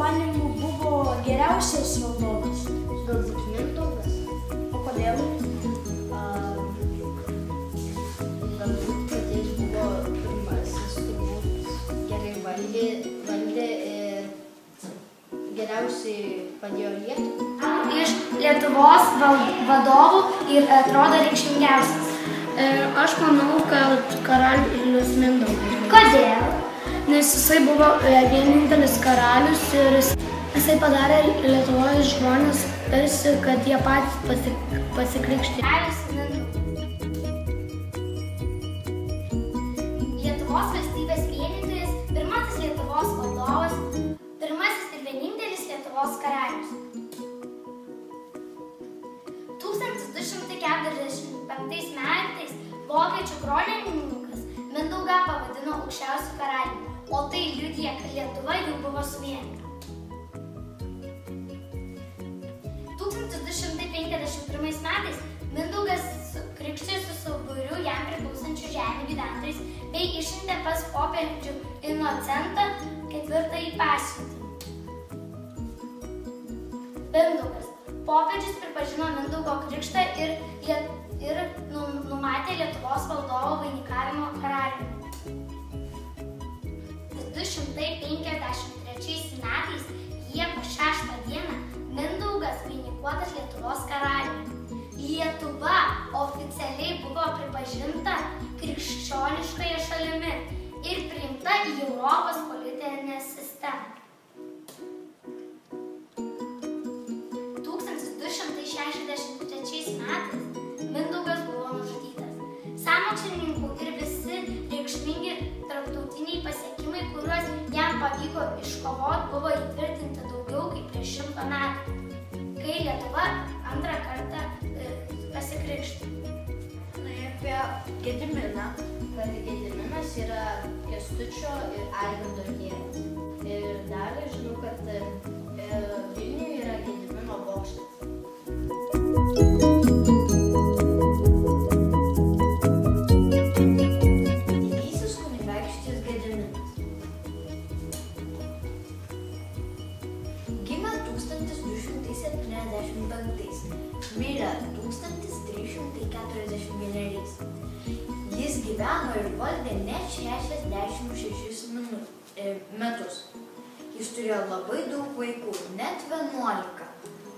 manymu buvo geriausias valdovas? Galbūt Mindaugas. O kodėl? Galbūt, kad jis buvo pirmasis, turbūt gerai valdė ir geriausiai padėjo Lietuvai. Iš Lietuvos vadovų ir atrodo reikšmingiausias. Aš manau, kad karalius Mindaugas. Kodėl? Nes jisai buvo vienintelis karalius ir jisai padarė Lietuvos žmonės tarsi, kad jie patys pasikrikštė. Lietuvos valstybės vienytojas, pirmasis Lietuvos valdovas, pirmasis ir vienintelis Lietuvos karalius. 1245 metais vokiečių kronikininkas Mindaugą pavadino aukščiausiu karaliumi, o tai liudija, kad Lietuva jau buvo suvienyta. 1251 metais Mindaugas krikštijosi su būriu jam priklausančių žemių gyventojais bei išsiuntė pas popiežių Inocentą IV pasiuntinį. Mindaugas. Popiežius pripažino Mindaugo krikštą ir numatė Lietuvos valdovo vainikavimo karaliumi. 253 metais Liepos 6 dieną Mindaugas vainikuotas Lietuvos karaliumi. Lietuva oficialiai buvo pripažinta krikščioniškąja šalimi ir priimta į Europos politinę sistemą. 1263 metais Mindaugas buvo nužudytas. Sąmokslininkų ir visi reikšmingi tarptautiniai pasiekimai, kuriuos jam pavyko iškovoti, buvo įtvirtinti daugiau kaip prieš 100 metų, kai Lietuva antrą kartą pasikrikštė. Apie Gediminą, kad Gediminas yra Kęstučio ir Algirdo tėvas. Ir dar žinau, kad Vilniuje yra Gedimino bokštas. Didysis kunigaikštis Gediminas. Gimė 1275, mirė 1341. Jis gyveno ir valdė net 66 metus. Jis turėjo labai daug vaikų, net 11.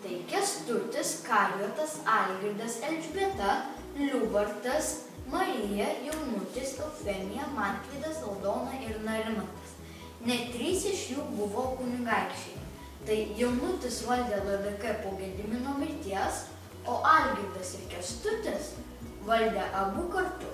Tai Kęstutis, Karjotas, Algirdas, Elžbieta, Liubartas, Marija, Jaunutis, Eufemija, Mantvydas, Aldona ir Narimantas. Net 3 iš jų buvo kunigaikščiai. Tai Jaunutis valdė LDK po Gedimino mirties, o Algirdas ir Kęstutis valdė abu kartu.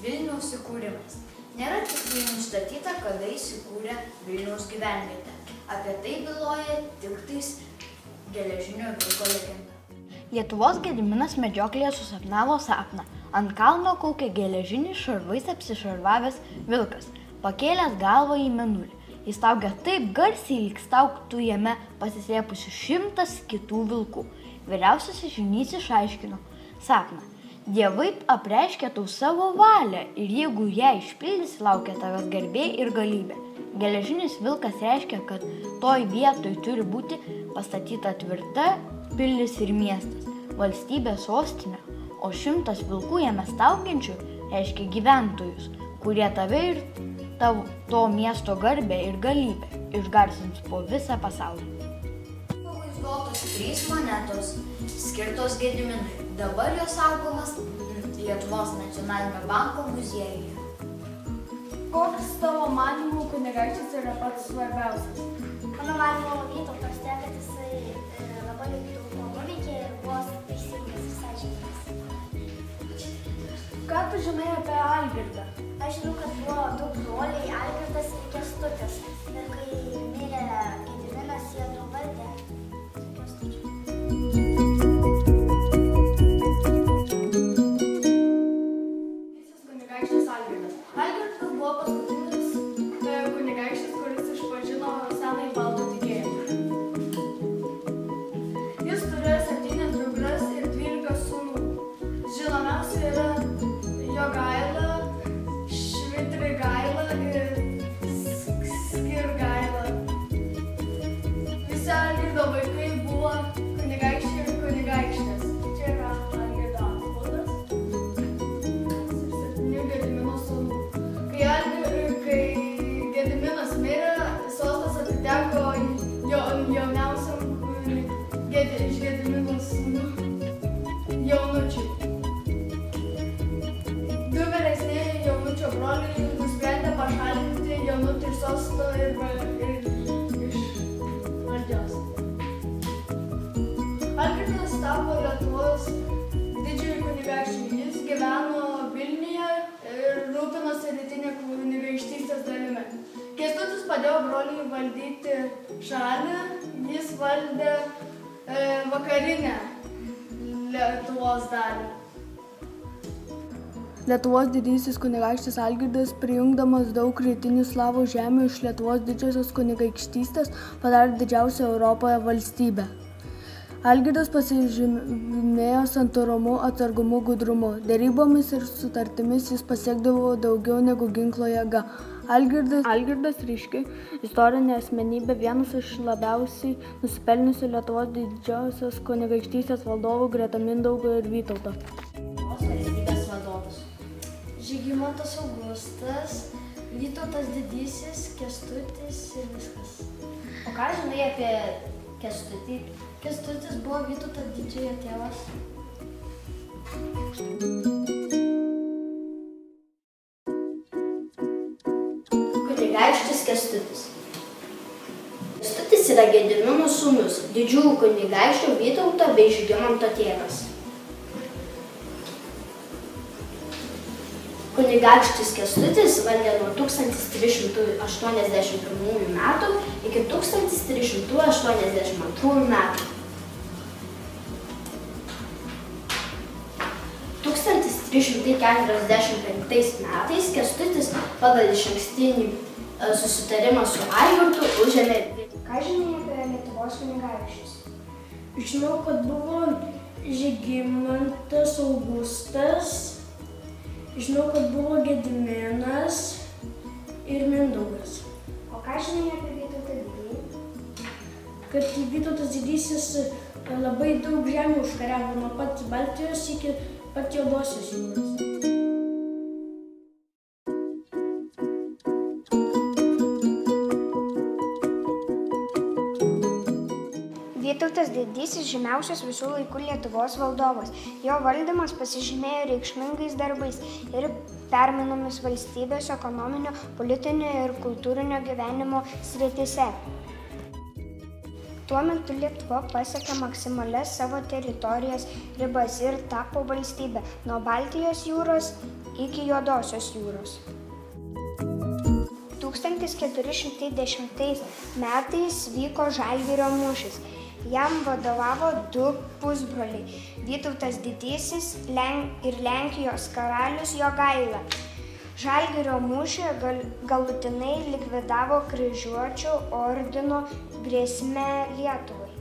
Vilniaus įkūrimas. Nėra tiksliai nustatyta, kada įsikūrė Vilniaus gyvenvietė. Apie tai byloja tiktais geležinio vilko legenda. Lietuvos Gediminas medžioklėje susapnavo sapną. Ant kalno kaukė geležinis šarvais apsišarvavęs vilkas, pakėlęs galvą į mėnulį. Jis staugė taip garsiai, lyg staugtų jame pasislėpusių 100 kitų vilkų. Vyriausiasis žynys išaiškino sapną. Dievai apreiškė tau savo valią ir jeigu ją išpildysi, laukia tavęs garbė ir galybė. Geležinis vilkas reiškia, kad toj vietoj turi būti pastatyta tvirta pilis ir miestas, valstybės sostinė, o 100 vilkų jame staugiančių reiškia gyventojus, kurie tave ir to miesto garbę ir galybę išgarsins po visą pasaulį. Pavaizduotos 3 monetos skirtos Gediminui. Dabar jos saugomas Lietuvos nacionalinio banko muziejuje. Koks tavo manymų kunigaikštis yra pats svarbiausias? Mano manymu Vytautas, kad jisai labai daug ko nuveikė ir buvo teisingas ir sąžiningas. Ką tu žinai apie Algirdą? Aš žinau, kad buvo 2 broliai Algirdas ir Kęstutis. Ir kai mirė Gediminas, jie valdė Kęstučio. Kunigaikštis Algirdas. Algirdas buvo paskutinis kunigaikštis, kuris išpažino senąjį baltų tikėjimą. Jis turėjo 7 dukras ir 12 sūnų. Žinomiausi yra Jogaila, Švitrigaila ir nuimti iš sosto ir iš valdžios. Algirdas tapo Lietuvos didžiuoju kunigaikščiu. Jis gyveno Vilniuje ir rūpinosi rytinė kunigaikštystės dalimi. Kęstutis padėjo broliui valdyti šalį, jis valdė vakarinę Lietuvos dalį. Lietuvos didysis kunigaikštis Algirdas, prijungdamas daug rytinių slavų žemių iš Lietuvos didžiosios kunigaikštystės, padarė didžiausią Europoje valstybę. Algirdas pasižymėjo santūrumu, atsargumu, gudrumu. Derybomis ir sutartimis jis pasiekdavo daugiau negu ginklo jėga. Algirdas ryški istorinė asmenybė, vienas iš labiausiai nusipelniusių Lietuvos didžiosios kunigaikštystės valdovų greta Mindaugo ir Vytauto. Valstybės vadovas. Žygimantas Augustas, Vytautas didysis, Kęstutis ir viskas. O ką žinai apie Kęstutį? Kęstutis buvo Vytauto didžiojo tėvas. Kunigaikštis Kęstutis. Kęstutis yra Gedimino sūnus, didžiųjų kunigaikščių Vytauto bei Žygimanto tėvas. Kunigaikštis Kęstutis valdė nuo 1381 metų iki 1382 metų. 1345 metais Kęstutis pagal išankstinį susitarimą su Algirdu užėmė. Ką žinai apie Lietuvos kunigaikščius? Žinau, kad buvo Žygimantas Augustas, žinau, kad buvo Gediminas ir Mindaugas. O ką žinai apie Vytautą didįjį? Kad Vytautas didysis labai daug žemių užkariavo nuo pat Baltijos iki pat Juodosios jūros. Vytautas didysis žymiausias visų laikų Lietuvos valdovas. Jo valdymas pasižymėjo reikšmingais darbais ir permainomis valstybės ekonominio, politinio ir kultūrinio gyvenimo srityse. Tuo metu Lietuva pasiekė maksimalias savo teritorijos ribas ir tapo valstybė nuo Baltijos jūros iki Juodosios jūros. 1410 metais vyko Žalgirio mūšis. Jam vadovavo du pusbroliai – Vytautas didysis ir Lenkijos karalius Jogaila. Žalgirio mūšį galutinai likvidavo Kryžiuočių ordino grėsmę Lietuvai.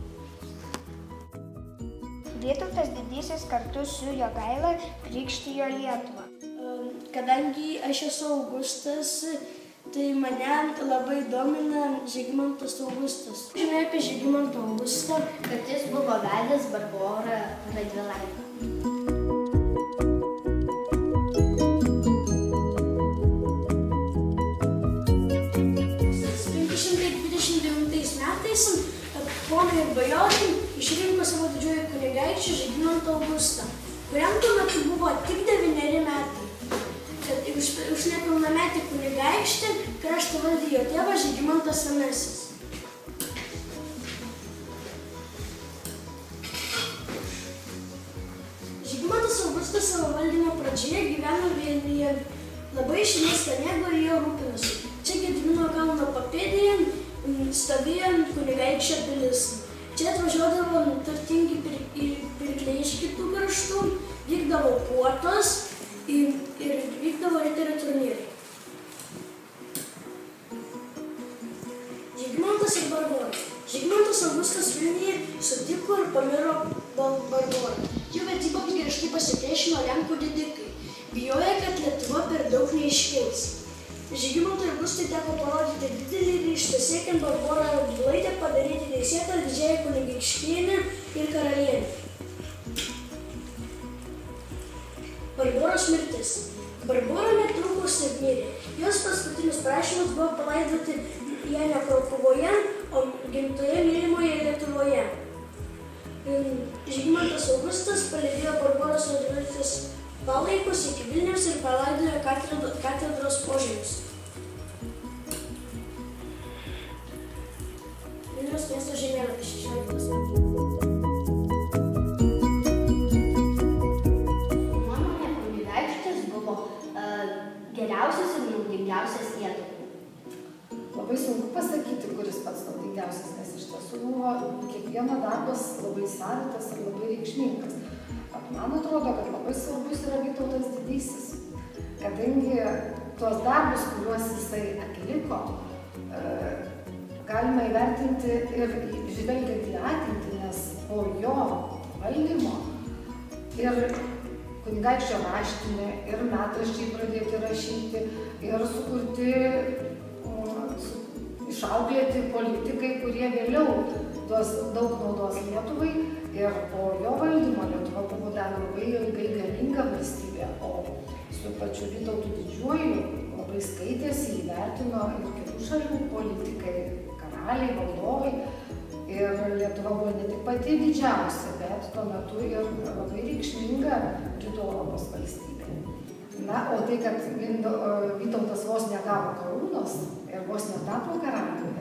Vytautas didysis kartu su Jogaila krikštijo Lietuvą. Kadangi aš esu Augustas, tai mane labai domina Žygimantas Augustas. Žinai apie Žygimantą Augustą, Kad jis buvo vedęs Barborą Radvilaitę. 529 metais ponai ir bajorai išrinko savo didžiuoju kunigaikščiu Žygimantą Augustą, kuriam tuo metu buvo tik 9 metai. Už nepilnametį kunigaikštį kraštą valdė jo tėvas Žygimantas Senasis. Žygimantas Augustas savo valdymo pradžioje gyveno Vilniuje, labai išmėstą mėgo ir jo rūpinosi. Čia Gedimino kalno papėdėje stovėjo kunigaikščio pilis. Čia atvažiuodavo turtingi pirkliai iš kitų kraštų, vykdavo puotos ir vykdavo riterio turnyrai. Žygimantas ir Barbora. Žygimantas Augustas Vilniuje sutiko ir pamiro Barborą. Jų vedyboms griežtai pasipriešino Lenkų didikai, bijojo, kad Lietuva per daug neiškils. Žygimantui Augustui teko parodyti didelį ryžtą siekiant Barborą Radvilaitę padaryti teisėtą didžiąją kunigaikštienę ir karalienę. Barboros mirtis. Barbora netrukus ir mirė. Jos paskutinis prašymas buvo palaidoti ją ne Krokuvoje, o gimtoje mylimoje Lietuvoje. Žygimantas Augustas palydėjo Barboros Radvilaitės palaikus iki Vilniaus ir palaidojo katedros požemius. baigtas. Nuomonė, kunigaikštis buvo geriausias ir naudingiausias Lietuvai. Labai sunku pasakyti, kuris pats naudingiausias, nes iš tiesų buvo kiekvieno darbas labai savitas ir labai reikšmingas. Man atrodo, kad labai svarbus yra Vytautas Didysis, kadangi tuos darbus, kuriuos jisai atliko, galima įvertinti ir žvelgiant į ateitį, nes po jo valdymo ir kunigaikščio raštinė, ir metraščiai pradėti rašyti, ir sukurti, išauklėti politikai, kurie vėliau duos daug naudos Lietuvai. Ir po jo valdymo Lietuva buvo dar labai ilgai galinga valstybė, o su pačiu Vytautu Didžiuoju labai skaitėsi, įvertino ir kitų šalių politikai, karaliai, valdovai. Ir Lietuva buvo ne tik pati didžiausia, bet tuo metu ir labai reikšminga Rytų Europos valstybė. Na, o tai, kad Vytautas vos negavo karūnos ir vos netapo karaliumi,